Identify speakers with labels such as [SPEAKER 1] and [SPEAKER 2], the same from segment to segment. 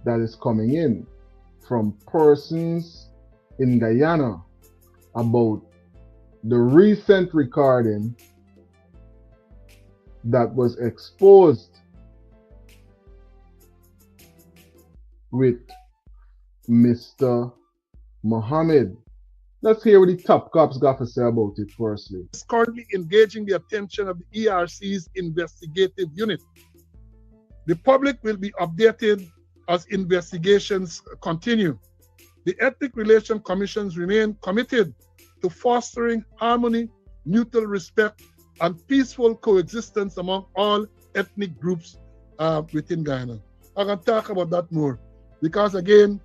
[SPEAKER 1] that is coming in from persons in Guyana about the recent recording that was exposed with Mr. Mohammed. Let's hear what the top cops got to say about it firstly.
[SPEAKER 2] Is currently engaging the attention of the ERC's investigative unit. The public will be updated as investigations continue. The Ethnic Relations Commissions remain committed to fostering harmony, mutual respect, and peaceful coexistence among all ethnic groups within Guyana. I can talk about that more because, again,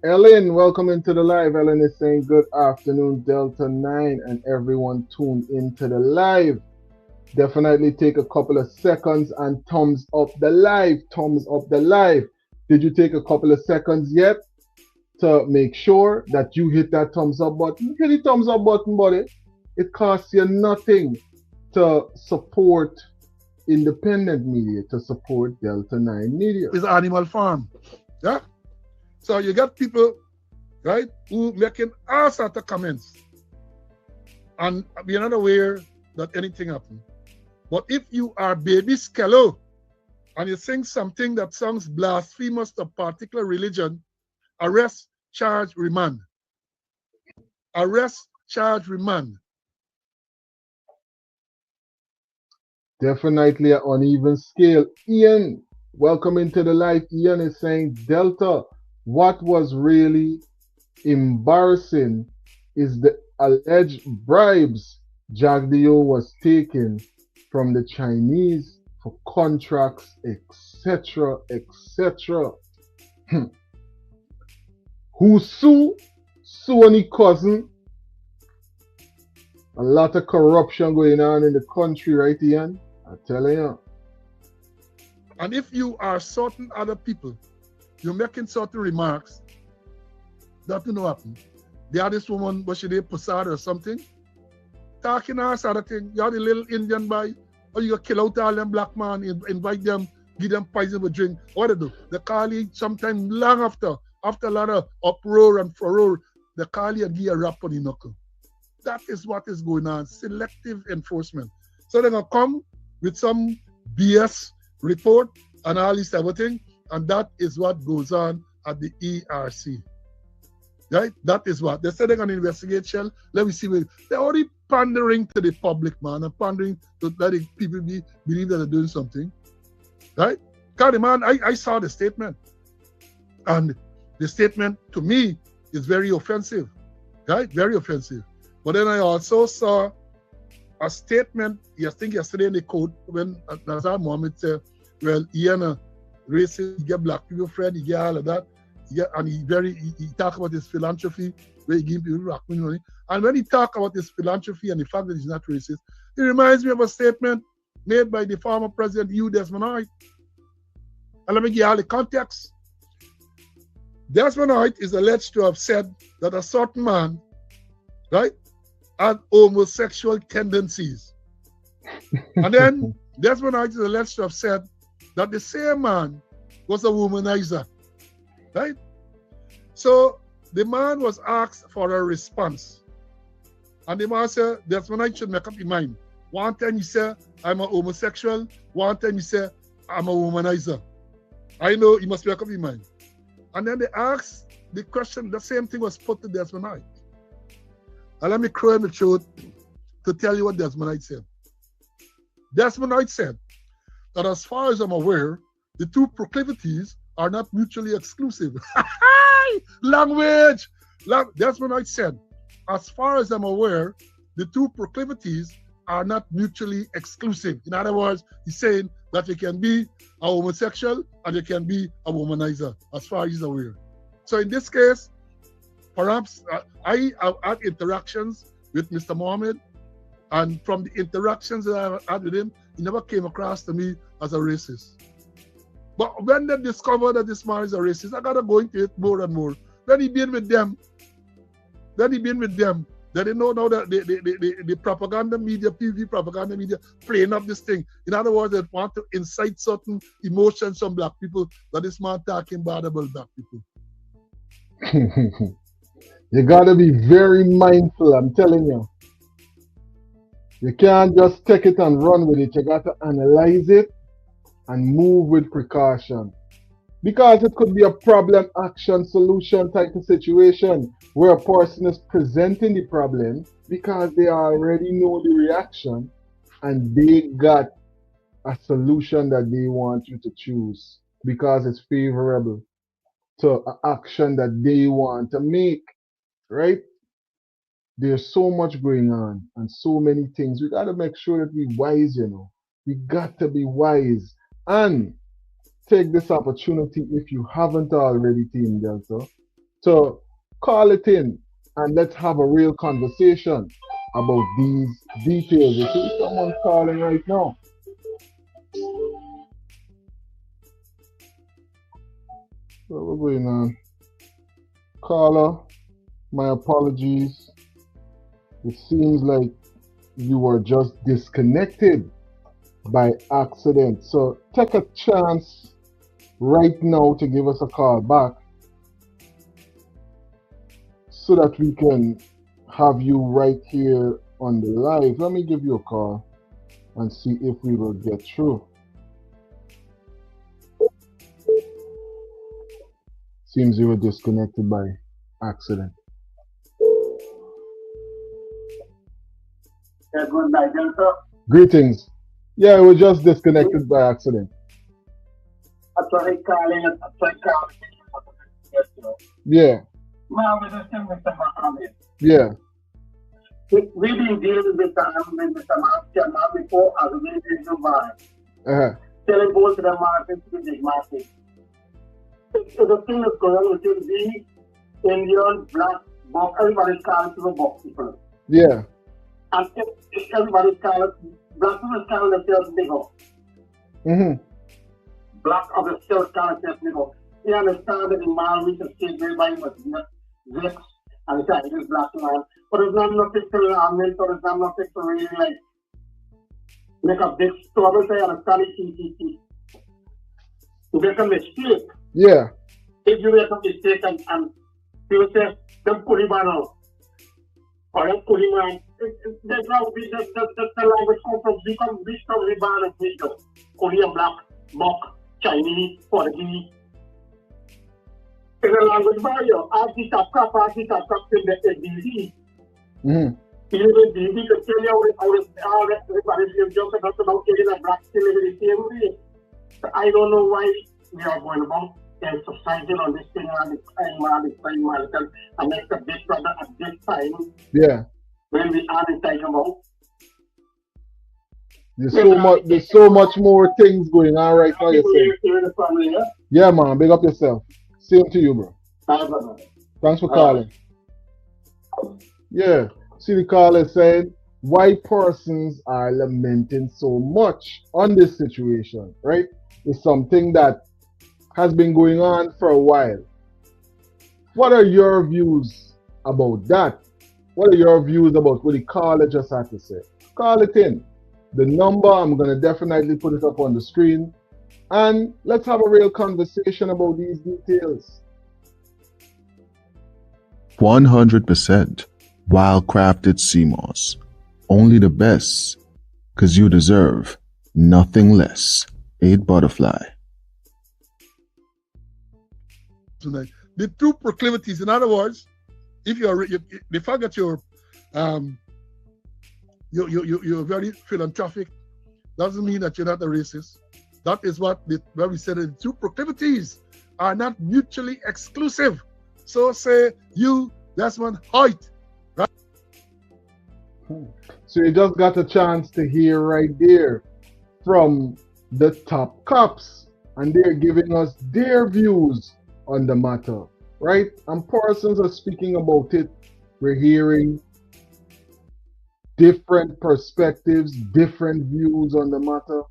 [SPEAKER 1] Ellen, welcome into the live. Ellen is saying good afternoon, Delta 9, and everyone tuned into the live. Definitely take a couple of seconds and thumbs up the live. Thumbs up the live. Did you take a couple of seconds yet to make sure that you hit that thumbs up button? Hit the thumbs up button, buddy. It costs you nothing to support independent media, to support Delta 9 media.
[SPEAKER 2] It's Animal Farm. Yeah? So you got people, right, who making all sorts of comments and we're not aware that anything happened. But if you are baby Skello and you sing something that sounds blasphemous to a particular religion, arrest, charge, remand. Arrest, charge, remand.
[SPEAKER 1] Definitely an uneven scale. Ian, welcome into the live. Ian is saying, Delta, what was really embarrassing is the alleged bribes Jagdeo was taking from the Chinese for contracts, etc., etc. Who sue any cousin? A lot of corruption going on in the country, right, Ian? I tell you.
[SPEAKER 2] And if you are certain other people, you're making certain remarks that you know happen. They had this woman, was she there, Posada or something, talking us other thing. You had a little Indian boy, or you kill out all them black man, invite them, give them poison to drink. What they do? They call you sometime long after a lot of uproar and furore, they call you and give you a rap on the knuckle. That is what is going on, selective enforcement. So they're going to come with some BS report and all this everything, and that is what goes on at the ERC. Right? That is what. They said they're going to investigate Shell. Let me see. They're already pandering to the public, man, and pandering to let people believe that they're doing something. Right? Because, man, I saw the statement. And the statement, to me, is very offensive. Right? Very offensive. But then I also saw a statement, I think yesterday in the court, when Nazar Mohammed said, well, he ain't a racist, he get black people friend, he get all of that. And he talk about his philanthropy, where he give people black money. And when he talk about his philanthropy and the fact that he's not racist, it reminds me of a statement made by the former president, Hugh Desmond Hoyt. And let me give you all the context. Desmond Hoyt is alleged to have said that a certain man, right, had homosexual tendencies. And then Desmond Hoyt is alleged to have said that the same man was a womanizer. Right? So the man was asked for a response. And the man said, Desmond Hoyt should make up his mind. One time he said, I'm a homosexual. One time he said, I'm a womanizer. I know he must make up his mind. And then they asked the question, the same thing was put to Desmond Hoyt. And let me crow in the throat to tell you what Desmond Hoyt said. Desmond Hoyt said that as far as I'm aware, the two proclivities are not mutually exclusive. Language! Desmond Hoyt said, as far as I'm aware, the two proclivities are not mutually exclusive. In other words, he's saying that you can be a homosexual and you can be a womanizer, as far as he's aware. So in this case, perhaps I have had interactions with Mr. Mohammed, and from the interactions that I've had with him, he never came across to me as a racist. But when they discover that this man is a racist, I gotta go into it more and more. When he been with them, then They didn't know now that the propaganda media, PV propaganda media, playing up this thing. In other words, they want to incite certain emotions from black people that this man talking bad about black people.
[SPEAKER 1] You gotta be very mindful, I'm telling you. You can't just take it and run with it. You gotta analyze it and move with precaution. Because it could be a problem, action, solution type of situation where a person is presenting the problem because they already know the reaction and they got a solution that they want you to choose because it's favorable to an action that they want to make, right? There's so much going on and so many things. We got to make sure that we wise, you know. We got to be wise and take this opportunity if you haven't already, Team Delta, to call it in and let's have a real conversation about these details. You see someone calling right now. What's going on? Caller, my apologies. It seems like you were just disconnected by accident. So take a chance right now to give us a call back so that we can have you right here on the live. Let me give you a call and see if we will get through. Seems you were disconnected by accident.
[SPEAKER 3] Good night, Delta.
[SPEAKER 1] Greetings. Yeah, we were just disconnected by accident.
[SPEAKER 3] I tried calling. Yes, you know.
[SPEAKER 1] Yeah,
[SPEAKER 3] Now we're just saying Mr. Mohammed.
[SPEAKER 1] yeah.
[SPEAKER 3] We've been dealing with Mr. Mohammed before as we did in Dubai.
[SPEAKER 1] Uh-huh.
[SPEAKER 3] Selling both to the market to the big market. So the thing is going to be Indian, black, box, everybody's calling to the box people.
[SPEAKER 1] Yeah.
[SPEAKER 3] And everybody's calling, black people calling themselves bigger.
[SPEAKER 1] Mm-hmm.
[SPEAKER 3] Black of the self calling themselves bigger. You understand that in Malawi, the state everybody was vexed and it's like this black man. But it's not nothing to lament or it's not nothing to really like make a big struggle. So you understand it, you make a mistake.
[SPEAKER 1] Yeah.
[SPEAKER 3] If you make a mistake and people say, them put him on or them put him on, there's no the language come from the band of wisdom. Korean, black, Mok, Chinese, Portuguese. It's a language barrier. Artists have crap in the disease.
[SPEAKER 1] Mm-hmm.
[SPEAKER 3] Even disease can tell you how everybody's just about getting a black still in the same way. So I don't know why we are going about and society on this thing all the time, and make a big brother at this time.
[SPEAKER 1] Yeah.
[SPEAKER 3] When we are in time about.
[SPEAKER 1] There's so much more things going on right now, you say. Yeah, man. Big up yourself. Same to you, bro. Thanks for calling. Yeah. See the caller saying why persons are lamenting so much on this situation, right? It's something that has been going on for a while. What are your views about that? What are your views about what the caller just had to say? Call it in. The number, I'm going to definitely put it up on the screen. And let's have a real conversation about these details.
[SPEAKER 4] 100% wild-crafted sea moss. Only the best, because you deserve nothing less. 8 Butterfly.
[SPEAKER 2] The true proclivities, in other words, if the fact that you're very philanthropic doesn't mean that you're not a racist. That is what where we said the two proclivities are not mutually exclusive. So say you, Desmond Hoyt, right?
[SPEAKER 1] So you just got a chance to hear right there from the top cops, and they're giving us their views on the matter, right? And persons are speaking about it. We're hearing different perspectives, different views on the matter.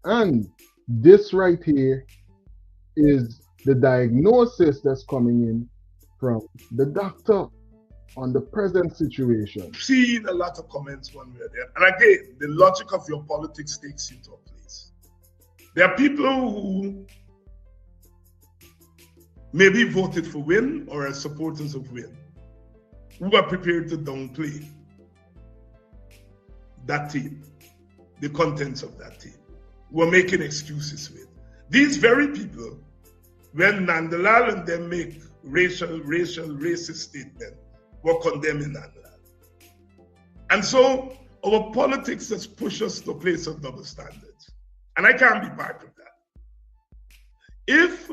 [SPEAKER 1] And this right here is the diagnosis that's coming in from the doctor. on the present situation?
[SPEAKER 2] Seen a lot of comments one way or the other. And again, the logic of your politics takes you to a place. There are people who maybe voted for Win or are supporters of Win, who are prepared to downplay that team, the contents of that team, who are making excuses with. These very people, when Nandalal and them make racist statements, were condemning Nandalal. And so our politics has pushed us to a place of double standards. And I can't be part of that. If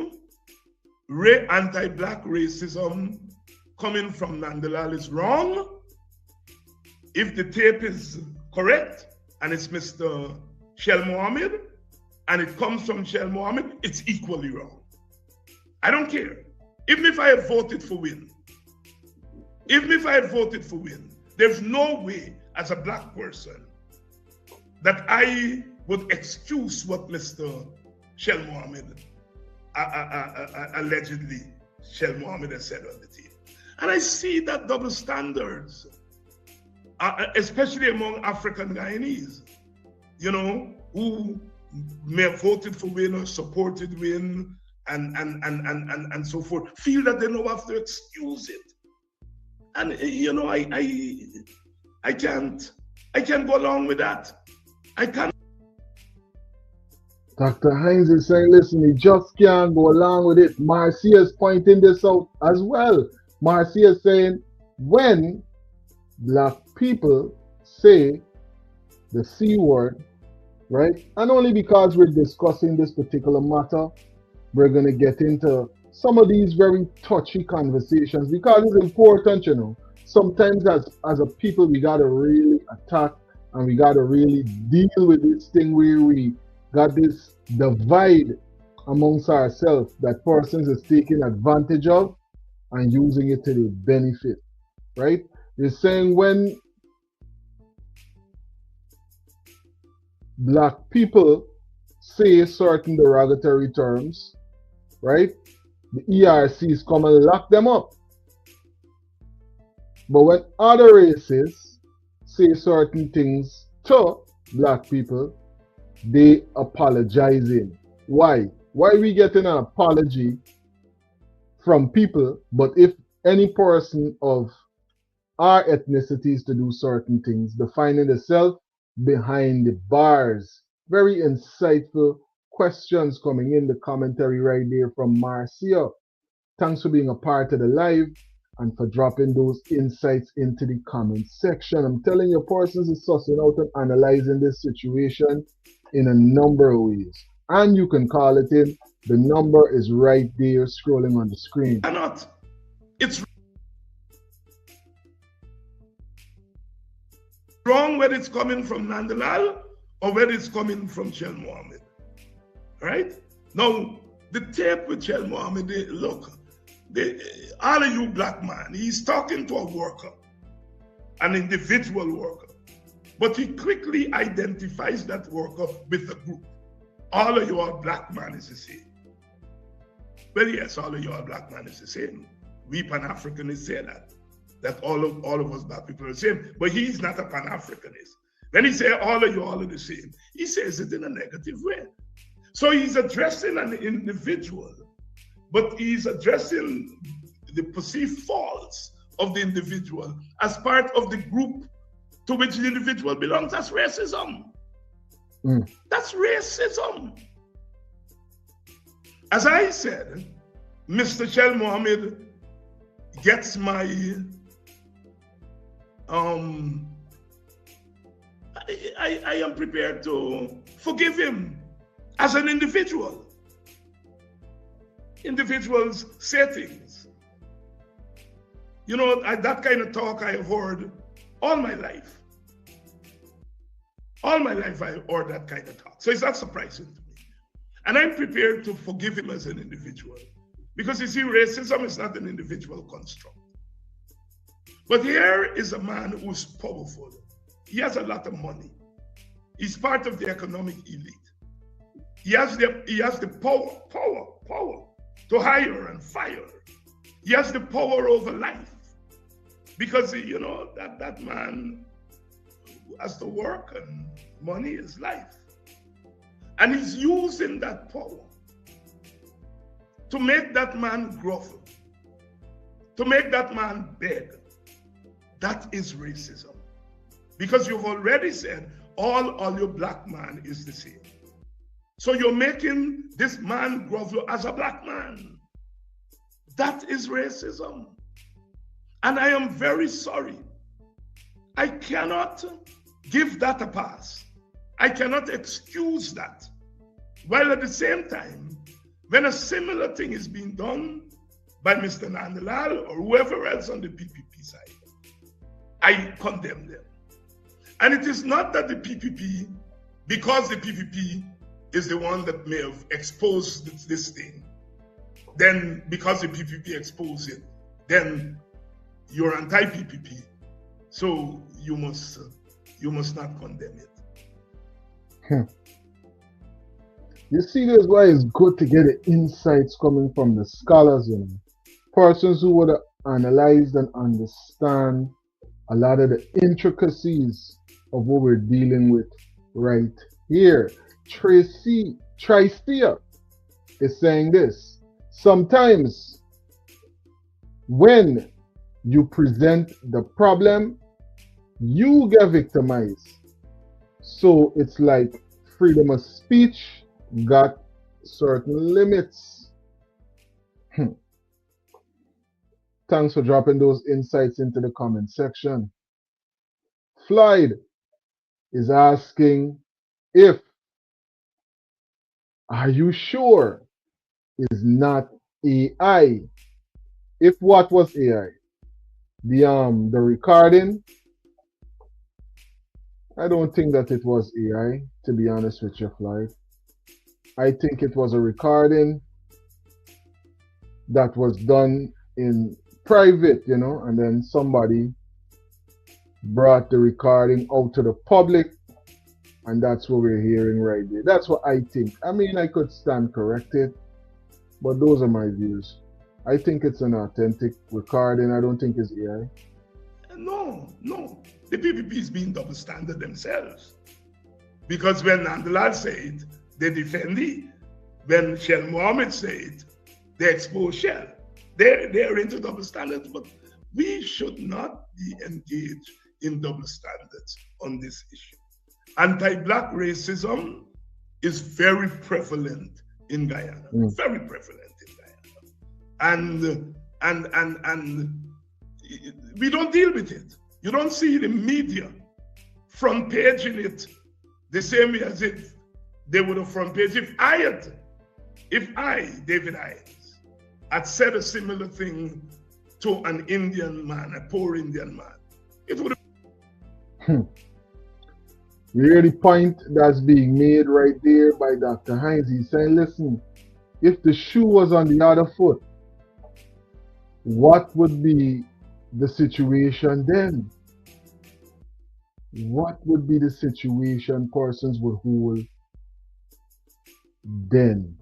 [SPEAKER 2] anti-black racism coming from Nandalal is wrong, if the tape is correct and it's Mr. Shell Mohammed and it comes from Shell Mohammed, it's equally wrong. I don't care. Even if I had voted for Win, there's no way as a black person that I would excuse what Mr. Shell Mohammed allegedly Shell Mohammed has said on the team. And I see that double standards, especially among African Guyanese, you know, who may have voted for Win or supported Win and so forth, feel that they now have to excuse it. And you know, I can't go along with that. I can't.
[SPEAKER 1] Dr. Hines is saying, listen, he just can't go along with it. Marcia is pointing this out as well. Marcia is saying, when black people say the C word, right? And only because we're discussing this particular matter, we're going to get into some of these very touchy conversations because it's important, you know. Sometimes as a people, we got to really attack and we got to really deal with this thing where we got this divide amongst ourselves that persons is taking advantage of and using it to their benefit, right? They're saying when black people say certain derogatory terms, right? The ERCs come and lock them up. But when other races say certain things to black people, they apologizing. Why? Why we getting an apology from people, but if any person of our ethnicities to do certain things, they're finding themselves behind the bars? Very insightful questions coming in the commentary right there from Marcia. Thanks for being a part of the live and for dropping those insights into the comment section. I'm telling you, persons is sussing out and analyzing this situation in a number of ways. And you can call it in. The number is right there scrolling on the screen.
[SPEAKER 2] Cannot. It's wrong whether it's coming from Nandalal or whether it's coming from Shell Mohammed. Right? Now, the tape with Shell Mohammed, look, all of you black man, he's talking to a worker, an individual worker. But he quickly identifies that worker with the group. All of you are black man is the same. Well, yes, all of you are black man is the same. We Pan-Africanists say that all of us black people are the same. But he's not a Pan-Africanist. When he says all of you all are the same, he says it in a negative way. So he's addressing an individual, but he's addressing the perceived faults of the individual as part of the group to which the individual belongs. That's racism. That's racism. As I said, Mr. Shell Mohammed gets my I am prepared to forgive him as an individual. Individuals say things. You know, that kind of talk I have heard all my life. All my life I heard that kind of talk. So it's not surprising to me. And I'm prepared to forgive him as an individual. Because you see, racism is not an individual construct. But here is a man who's powerful. He has a lot of money. He's part of the economic elite. He has the power to hire and fire. He has the power over life.
[SPEAKER 5] Because, that man has to work and money is life. And he's using that power to make that man grovel, to make that man beg. That is racism. Because you've already said all your black man is the same. So you're making this man grovel as a black man. That is racism. And I am very sorry. I cannot give that a pass. I cannot excuse that. While at the same time, when a similar thing is being done by Mr. Nandalal or whoever else on the PPP side, I condemn them. And it is not that the PPP, because the PPP is the one that may have exposed this thing, then because the PPP exposed it, then you're anti-PPP. So you must not condemn it.
[SPEAKER 1] You see, that's why it's good to get the insights coming from the scholars, persons who would analyze and understand a lot of the intricacies of what we're dealing with right here. Tristia is saying this. Sometimes when you present the problem, you get victimized. So it's like freedom of speech got certain limits. Thanks for dropping those insights into the comment section. Floyd is asking if, are you sure is not AI? If what was AI? The recording? I don't think that it was AI, to be honest with you, Floyd. I think it was a recording that was done in private, and then somebody brought the recording out to the public, and that's what we're hearing right there. That's what I think. I mean, I could stand corrected, but those are my views. I think it's an authentic recording. I don't think it's AI.
[SPEAKER 5] No. The PPP is being double standard themselves. Because when Nandalal said, they defend it. When Mohamed'S said, they expose Shell. They're into double standards, but we should not be engaged in double standards on this issue. Anti-Black racism is very prevalent in Guyana, very prevalent in Guyana. And we don't deal with it. You don't see the media front paging it the same way as if they would have front page. If I, David Hines, had said a similar thing to an Indian man, a poor Indian man, it would have.
[SPEAKER 1] You hear the point that's being made right there by Dr. Hines. He's saying, listen, if the shoe was on the other foot, what would be the situation then? What would be the situation persons would hold then?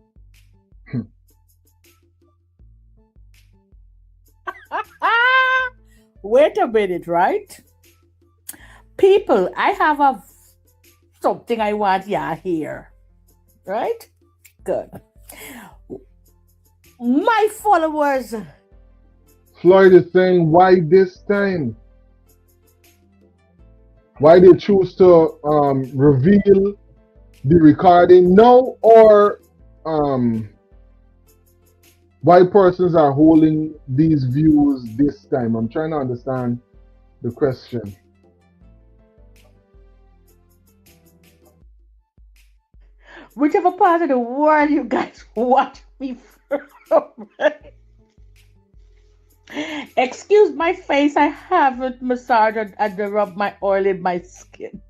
[SPEAKER 6] Wait a minute, right? People, I have something I want y'all here. Right? Good. My followers.
[SPEAKER 1] Floyd is saying, why this time? Why they choose to reveal the recording now, or why persons are holding these views this time? I'm trying to understand the question.
[SPEAKER 6] Whichever part of the world you guys watch me from. Excuse my face, I haven't massaged and rubbed my oil in my skin.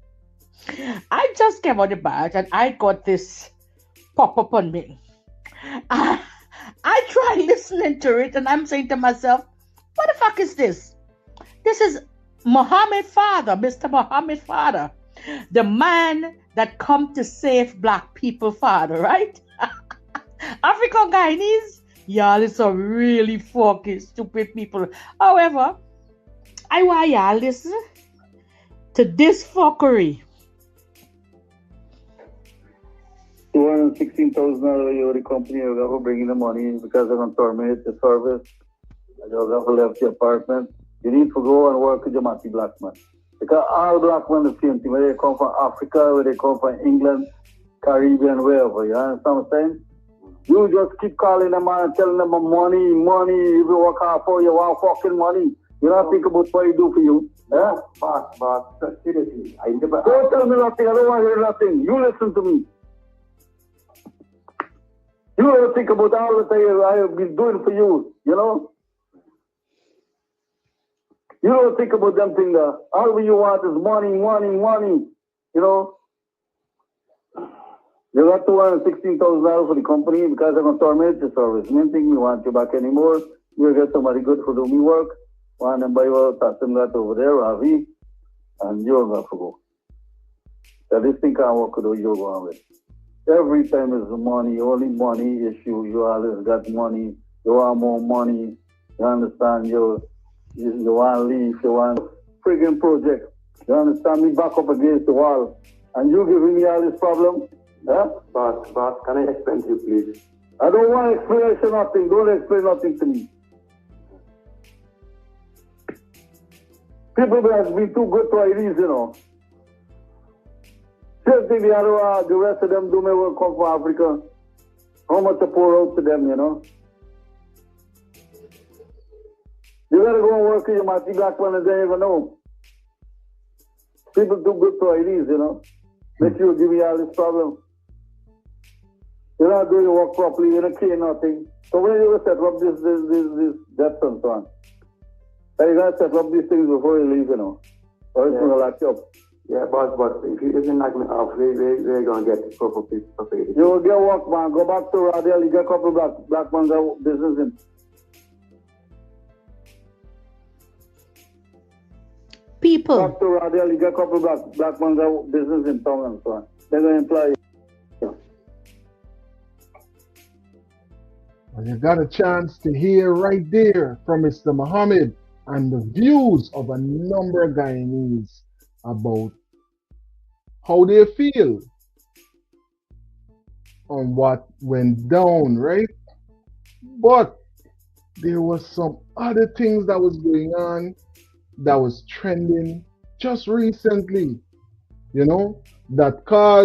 [SPEAKER 6] I just came out the bath and I got this pop up on me. I tried listening to it and I'm saying to myself, what the fuck is this? This is Mohamed's father, Mr. Mohamed's father, the man that come to save black people father, right? African Guyanese, y'all is some really fucking stupid people. However, I want y'all listen to this fuckery.
[SPEAKER 7] $216,000 you the company you got for bringing the money because they're going to terminate the service. And you got to left the apartment. You need to go and work with your Matty black man. Because all black men the same thing. Whether they come from Africa, whether they come from England, Caribbean, wherever. You understand what I'm saying? You just keep calling them and telling them money. If you work hard for you want fucking money. You don't think about what you do for you. Yeah? But seriously, I never. Don't tell me nothing. I don't want to hear nothing. You listen to me. You don't think about all the things I have been doing for you, you know? You don't think about them things that all you want is money, you know? You got $216,000 for the company because they're going to terminate the service. You don't think we want you back anymore. You'll get somebody good for doing me work. Want them by your custom that over there, Ravi, and you're going to go. So this thing can't work with what you're going with. Every time is money, only money issue. You always got money. You want more money. You understand? You want to leave. You want friggin' project. You understand me? Back up against the wall. And you giving me all this problem? Yeah? Boss, can I explain to you, please? I don't want explanation, nothing. Don't explain nothing to me. People have been too good to ideas, you know. Same thing the rest of them do my work come from Africa. How much I pour out to them, you know? You gotta go and work with your Matty black man and then you know. People too good to ideas, you know. Make you give me all this problem. You're not doing your work properly, you don't care nothing. So when you set up this debts and so on, you gotta set up these things before you leave, you know. Or it's gonna lock you up. Yeah, boss, if you isn't like me off, we're gonna get proper people. You will get work, man. Go back to Radial, you get a couple black man got business in.
[SPEAKER 6] People.
[SPEAKER 7] Back to Radial, you get a couple black man got business in town and so on. They're gonna employ you.
[SPEAKER 1] And you got a chance to hear right there from Mr. Mohamed and the views of a number of Guyanese about how they feel on what went down, right? But there was some other things that was going on that was trending just recently, you know, that caused